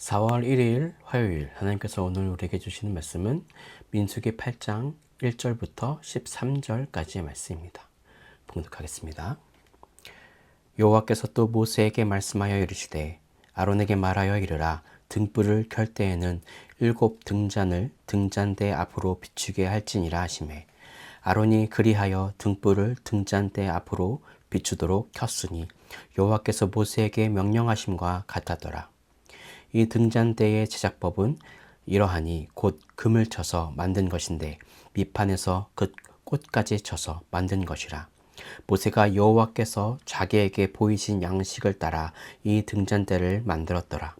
4월 1일 화요일 하나님께서 오늘 우리에게 주시는 말씀은 민수기 8장 1절부터 13절까지의 말씀입니다. 봉독하겠습니다. 여호와께서 또 모세에게 말씀하여 이르시되 아론에게 말하여 이르라. 등불을 켤 때에는 7 등잔을 등잔대 앞으로 비추게 할지니라 하시매 아론이 그리하여 등불을 등잔대 앞으로 비추도록 켰으니 여호와께서 모세에게 명령하심과 같았더라. 이 등잔대의 제작법은 이러하니 곧 금을 쳐서 만든 것인데 밑판에서 그 꽃까지 쳐서 만든 것이라. 모세가 여호와께서 자기에게 보이신 양식을 따라 이 등잔대를 만들었더라.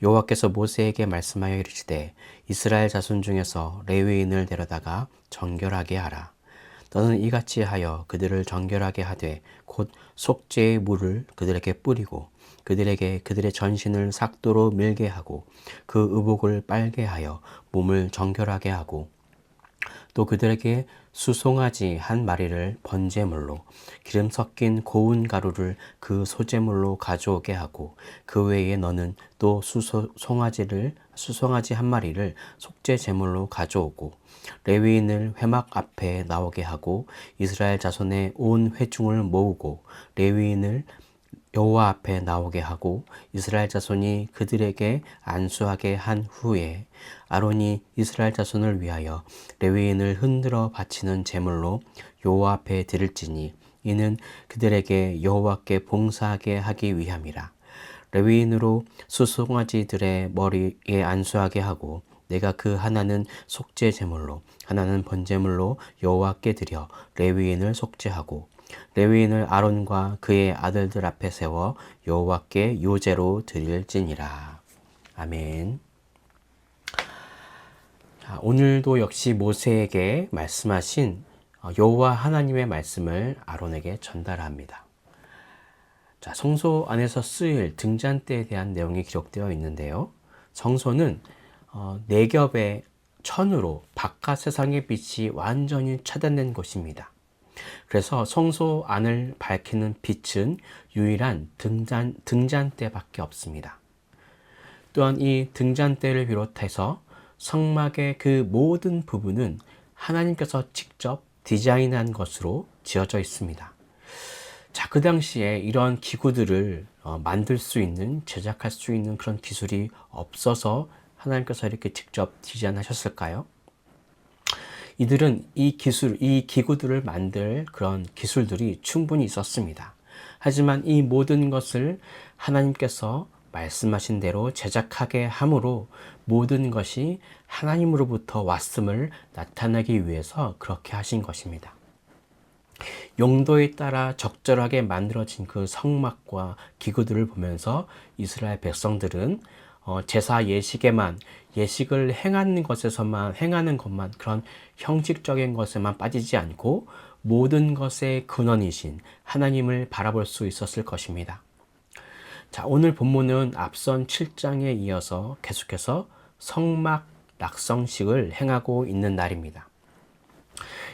여호와께서 모세에게 말씀하여 이르시되 이스라엘 자손 중에서 레위인을 데려다가 정결하게 하라. 너는 이같이 하여 그들을 정결하게 하되 곧 속죄의 물을 그들에게 뿌리고 그들에게 그들의 전신을 삭도로 밀게 하고 그 의복을 빨게 하여 몸을 정결하게 하고 또 그들에게 수송아지 한 마리를 번제물로 기름 섞인 고운 가루를 그 소제물로 가져오게 하고 그 외에 너는 또 수송아지 한 마리를 속죄 제물로 가져오고 레위인을 회막 앞에 나오게 하고 이스라엘 자손의 온 회중을 모으고 레위인을 여호와 앞에 나오게 하고 이스라엘 자손이 그들에게 안수하게 한 후에 아론이 이스라엘 자손을 위하여 레위인을 흔들어 바치는 제물로 여호와 앞에 드릴지니 이는 그들에게 여호와께 봉사하게 하기 위함이라. 레위인으로 수송아지들의 머리에 안수하게 하고 내가 그 하나는 속죄 제물로 하나는 번제물로 여호와께 드려 레위인을 속죄하고 레위인을 아론과 그의 아들들 앞에 세워 여호와께 요제로 드릴지니라. 아멘. 오늘도 역시 모세에게 말씀하신 여호와 하나님의 말씀을 아론에게 전달합니다. 성소 안에서 쓰일 등잔대에 대한 내용이 기록되어 있는데요. 성소는 4겹의 천으로 바깥 세상의 빛이 완전히 차단된 곳입니다. 그래서 성소 안을 밝히는 빛은 유일한 등잔대밖에 없습니다. 또한 이 등잔대를 비롯해서 성막의 그 모든 부분은 하나님께서 직접 디자인한 것으로 지어져 있습니다. 그 당시에 이런 기구들을 만들 수 있는, 제작할 수 있는 그런 기술이 없어서 하나님께서 이렇게 직접 디자인하셨을까요? 이들은 이 기구들을 만들 그런 기술들이 충분히 있었습니다. 하지만 이 모든 것을 하나님께서 말씀하신 대로 제작하게 함으로 모든 것이 하나님으로부터 왔음을 나타내기 위해서 그렇게 하신 것입니다. 용도에 따라 적절하게 만들어진 그 성막과 기구들을 보면서 이스라엘 백성들은 제사 예식을 행하는 것만 그런 형식적인 것에만 빠지지 않고 모든 것의 근원이신 하나님을 바라볼 수 있었을 것입니다. 오늘 본문은 앞선 7장에 이어서 계속해서 성막 낙성식을 행하고 있는 날입니다.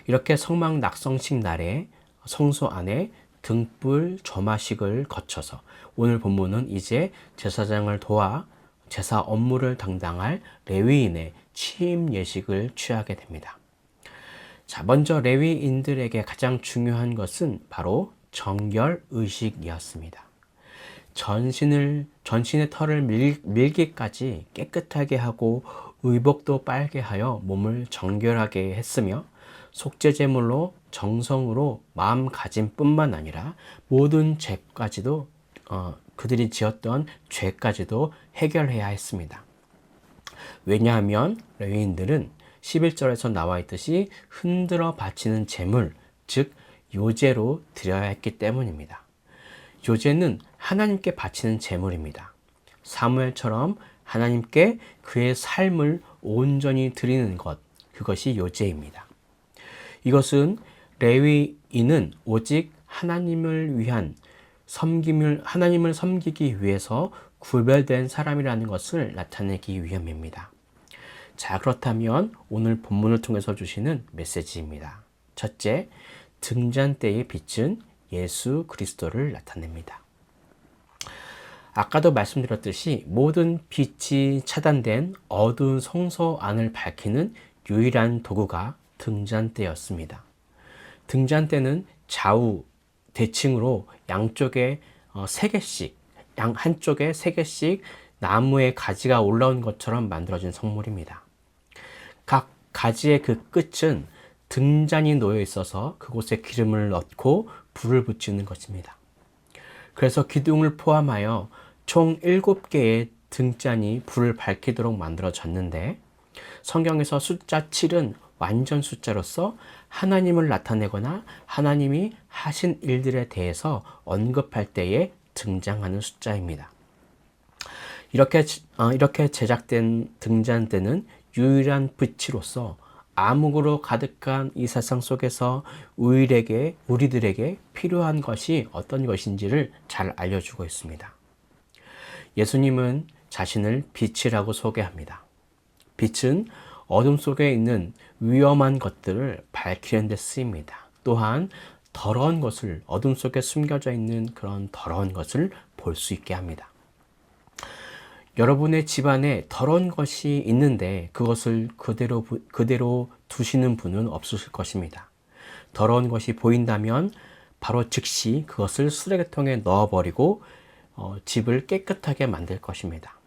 이렇게 성막 낙성식 날에 성소 안에 등불 점화식을 거쳐서 오늘 본문은 이제 제사장을 도와 제사 업무를 담당할 레위인의 취임 예식을 취하게 됩니다. 먼저 레위인들에게 가장 중요한 것은 바로 정결 의식이었습니다. 전신의 털을 밀기까지 깨끗하게 하고 의복도 빨게 하여 몸을 정결하게 했으며 속죄제물로 정성으로 마음가짐뿐만 아니라 모든 죄까지도 그들이 지었던 죄까지도 해결해야 했습니다. 왜냐하면 레위인들은 11절에서 나와 있듯이 흔들어 바치는 제물, 즉 요제로 드려야 했기 때문입니다. 요제는 하나님께 바치는 제물입니다. 사무엘처럼 하나님께 그의 삶을 온전히 드리는 것, 그것이 요제입니다. 이것은 레위인은 오직 하나님을 섬기기 위해서 구별된 사람이라는 것을 나타내기 위함입니다. 그렇다면 오늘 본문을 통해서 주시는 메시지입니다. 첫째, 등잔대의 빛은 예수 그리스도를 나타냅니다. 아까도 말씀드렸듯이 모든 빛이 차단된 어두운 성소 안을 밝히는 유일한 도구가 등잔대였습니다. 등잔대는 좌우 대칭으로 양쪽에 3개씩, 한쪽에 3개씩 나무의 가지가 올라온 것처럼 만들어진 성물입니다. 각 가지의 그 끝은 등잔이 놓여 있어서 그곳에 기름을 넣고 불을 붙이는 것입니다. 그래서 기둥을 포함하여 총 7개의 등잔이 불을 밝히도록 만들어졌는데, 성경에서 숫자 7은 완전 숫자로서 하나님을 나타내거나 하나님이 하신 일들에 대해서 언급할 때에 등장하는 숫자입니다. 이렇게 제작된 등잔대는 유일한 빛으로서 암흑으로 가득한 이 세상 속에서 우리들에게 필요한 것이 어떤 것인지를 잘 알려주고 있습니다. 예수님은 자신을 빛이라고 소개합니다. 빛은 어둠 속에 있는 위험한 것들을 밝히는 데 쓰입니다. 또한 더러운 것을, 어둠 속에 숨겨져 있는 그런 더러운 것을 볼 수 있게 합니다. 여러분의 집안에 더러운 것이 있는데 그것을 그대로 두시는 분은 없으실 것입니다. 더러운 것이 보인다면 바로 즉시 그것을 쓰레기통에 넣어버리고 집을 깨끗하게 만들 것입니다.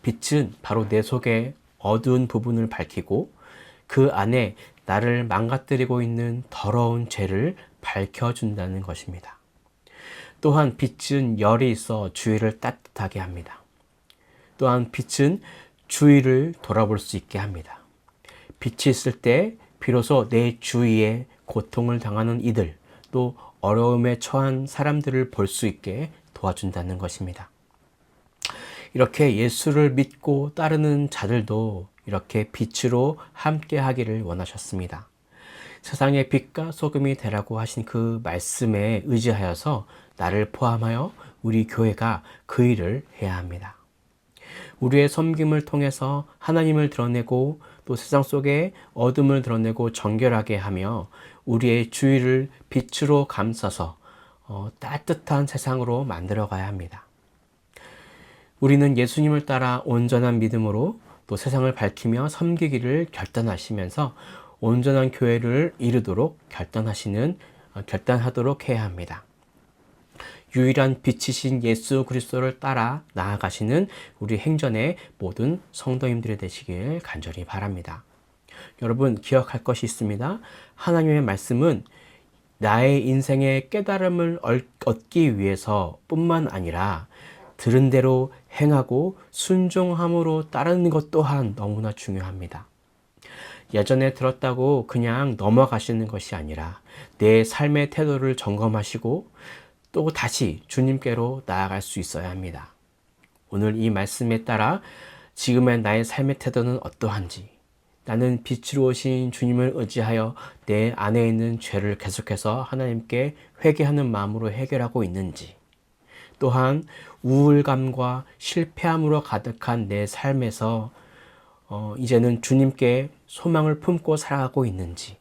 빛은 바로 내 속의 어두운 부분을 밝히고 그 안에 나를 망가뜨리고 있는 더러운 죄를 밝혀준다는 것입니다. 또한 빛은 열이 있어 주위를 따뜻하게 합니다. 또한 빛은 주위를 돌아볼 수 있게 합니다. 빛이 있을 때 비로소 내 주위에 고통을 당하는 이들, 또 어려움에 처한 사람들을 볼 수 있게 도와준다는 것입니다. 이렇게 예수를 믿고 따르는 자들도 이렇게 빛으로 함께 하기를 원하셨습니다. 세상의 빛과 소금이 되라고 하신 그 말씀에 의지하여서 나를 포함하여 우리 교회가 그 일을 해야 합니다. 우리의 섬김을 통해서 하나님을 드러내고 또 세상 속에 어둠을 드러내고 정결하게 하며 우리의 주위를 빛으로 감싸서 따뜻한 세상으로 만들어 가야 합니다. 우리는 예수님을 따라 온전한 믿음으로 또 세상을 밝히며 섬기기를 결단하시면서 온전한 교회를 이루도록 결단하도록 해야 합니다. 유일한 빛이신 예수 그리스도를 따라 나아가시는 우리 행전의 모든 성도님들이 되시길 간절히 바랍니다. 여러분, 기억할 것이 있습니다. 하나님의 말씀은 나의 인생의 깨달음을 얻기 위해서 뿐만 아니라 들은 대로 행하고 순종함으로 따르는 것 또한 너무나 중요합니다. 예전에 들었다고 그냥 넘어가시는 것이 아니라 내 삶의 태도를 점검하시고 또 다시 주님께로 나아갈 수 있어야 합니다. 오늘 이 말씀에 따라 지금의 나의 삶의 태도는 어떠한지, 나는 빛으로 오신 주님을 의지하여 내 안에 있는 죄를 계속해서 하나님께 회개하는 마음으로 해결하고 있는지, 또한 우울감과 실패함으로 가득한 내 삶에서 이제는 주님께 소망을 품고 살아가고 있는지,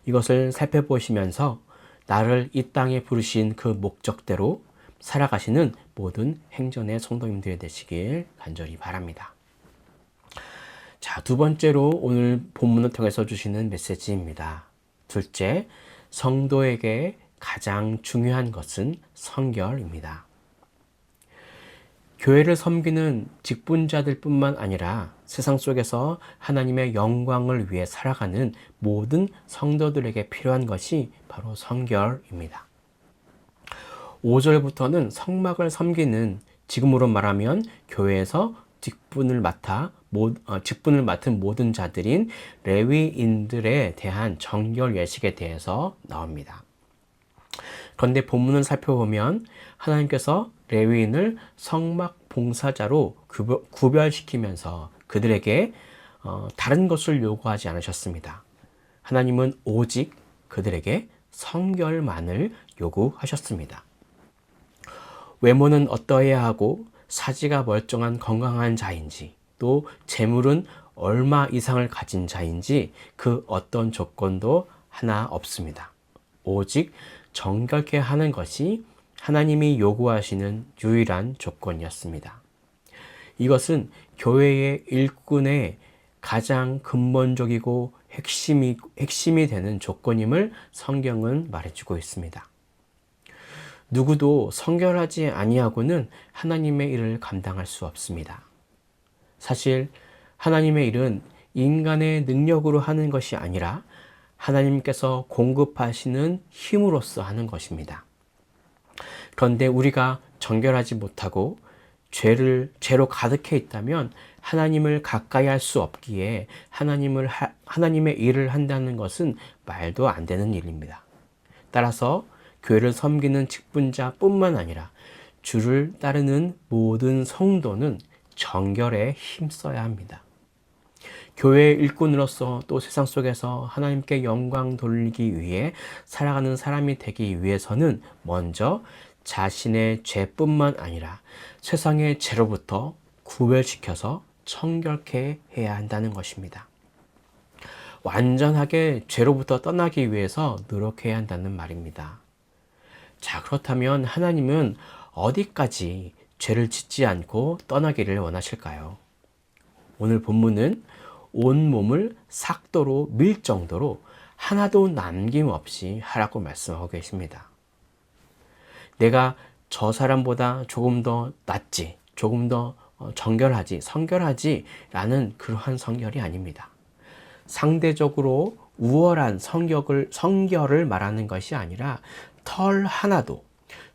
이것을 살펴보시면서 나를 이 땅에 부르신 그 목적대로 살아가시는 모든 행전의 성도님들이 되시길 간절히 바랍니다. 자, 두 번째로 오늘 본문을 통해서 주시는 메시지입니다. 둘째, 성도에게 가장 중요한 것은 성결입니다. 교회를 섬기는 직분자들 뿐만 아니라 세상 속에서 하나님의 영광을 위해 살아가는 모든 성도들에게 필요한 것이 바로 성결입니다. 5절부터는 성막을 섬기는, 지금으로 말하면 교회에서 직분을 맡은 모든 자들인 레위인들에 대한 정결 예식에 대해서 나옵니다. 그런데 본문을 살펴보면 하나님께서 레위인을 성막 봉사자로 구별시키면서 그들에게 다른 것을 요구하지 않으셨습니다. 하나님은 오직 그들에게 성결만을 요구하셨습니다. 외모는 어떠해야 하고 사지가 멀쩡한 건강한 자인지, 또 재물은 얼마 이상을 가진 자인지 그 어떤 조건도 하나 없습니다. 오직 정결케 하는 것이 하나님이 요구하시는 유일한 조건이었습니다. 이것은 교회의 일꾼의 가장 근본적이고 핵심이 되는 조건임을 성경은 말해주고 있습니다. 누구도 성결하지 아니하고는 하나님의 일을 감당할 수 없습니다. 사실 하나님의 일은 인간의 능력으로 하는 것이 아니라 하나님께서 공급하시는 힘으로써 하는 것입니다. 그런데 우리가 정결하지 못하고 죄로 가득해 있다면 하나님을 가까이 할 수 없기에 하나님의 일을 한다는 것은 말도 안 되는 일입니다. 따라서 교회를 섬기는 직분자뿐만 아니라 주를 따르는 모든 성도는 정결에 힘써야 합니다. 교회의 일꾼으로서 또 세상 속에서 하나님께 영광 돌리기 위해 살아가는 사람이 되기 위해서는 먼저 자신의 죄뿐만 아니라 세상의 죄로부터 구별시켜서 청결케 해야 한다는 것입니다. 완전하게 죄로부터 떠나기 위해서 노력해야 한다는 말입니다. 자, 그렇다면 하나님은 어디까지 죄를 짓지 않고 떠나기를 원하실까요? 오늘 본문은 온몸을 삭도로 밀 정도로 하나도 남김없이 하라고 말씀하고 계십니다. 내가 저 사람보다 조금 더 낫지, 조금 더 정결하지, 성결하지 라는 그러한 성결이 아닙니다. 상대적으로 우월한 성결을 말하는 것이 아니라 털 하나도,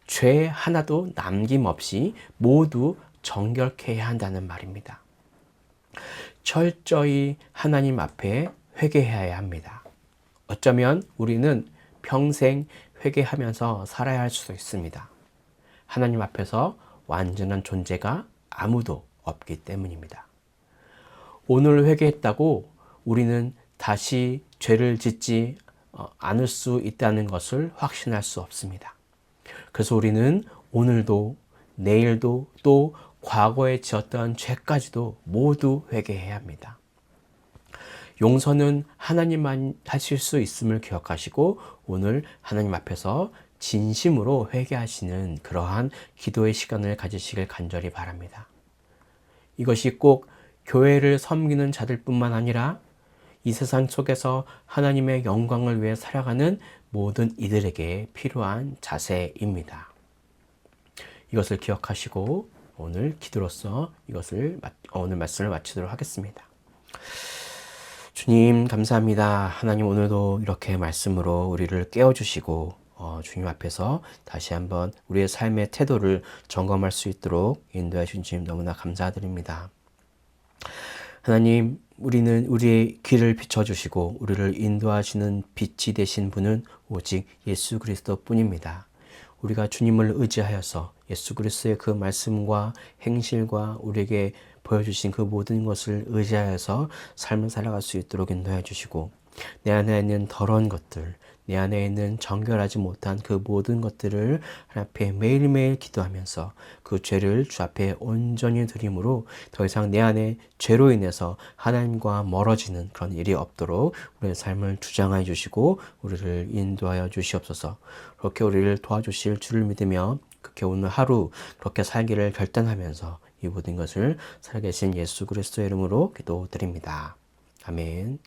죄 하나도 남김없이 모두 정결케 해야 한다는 말입니다. 철저히 하나님 앞에 회개해야 합니다. 어쩌면 우리는 평생 회개하면서 살아야 할 수도 있습니다. 하나님 앞에서 완전한 존재가 아무도 없기 때문입니다. 오늘 회개했다고 우리는 다시 죄를 짓지 않을 수 있다는 것을 확신할 수 없습니다. 그래서 우리는 오늘도 내일도 또 과거에 지었던 죄까지도 모두 회개해야 합니다. 용서는 하나님만 하실 수 있음을 기억하시고 오늘 하나님 앞에서 진심으로 회개하시는 그러한 기도의 시간을 가지시길 간절히 바랍니다. 이것이 꼭 교회를 섬기는 자들뿐만 아니라 이 세상 속에서 하나님의 영광을 위해 살아가는 모든 이들에게 필요한 자세입니다. 이것을 기억하시고 오늘 기도로서 오늘 말씀을 마치도록 하겠습니다. 주님 감사합니다. 하나님 오늘도 이렇게 말씀으로 우리를 깨워주시고 주님 앞에서 다시 한번 우리의 삶의 태도를 점검할 수 있도록 인도해 주신 주님 너무나 감사드립니다. 하나님 우리는 우리의 길을 비춰주시고 우리를 인도하시는 빛이 되신 분은 오직 예수 그리스도 뿐입니다. 우리가 주님을 의지하여서 예수 그리스도의 그 말씀과 행실과 우리에게 보여주신 그 모든 것을 의지하여서 삶을 살아갈 수 있도록 인도해 주시고 내 안에 있는 더러운 것들, 내 안에 있는 정결하지 못한 그 모든 것들을 하나님 앞에 매일매일 기도하면서 그 죄를 주 앞에 온전히 드림으로 더 이상 내 안에 죄로 인해서 하나님과 멀어지는 그런 일이 없도록 우리의 삶을 주장하여 주시고 우리를 인도하여 주시옵소서. 그렇게 우리를 도와주실 주를 믿으며 그렇게 오늘 하루 그렇게 살기를 결단하면서 이 모든 것을 살아계신 예수 그리스도의 이름으로 기도드립니다. 아멘.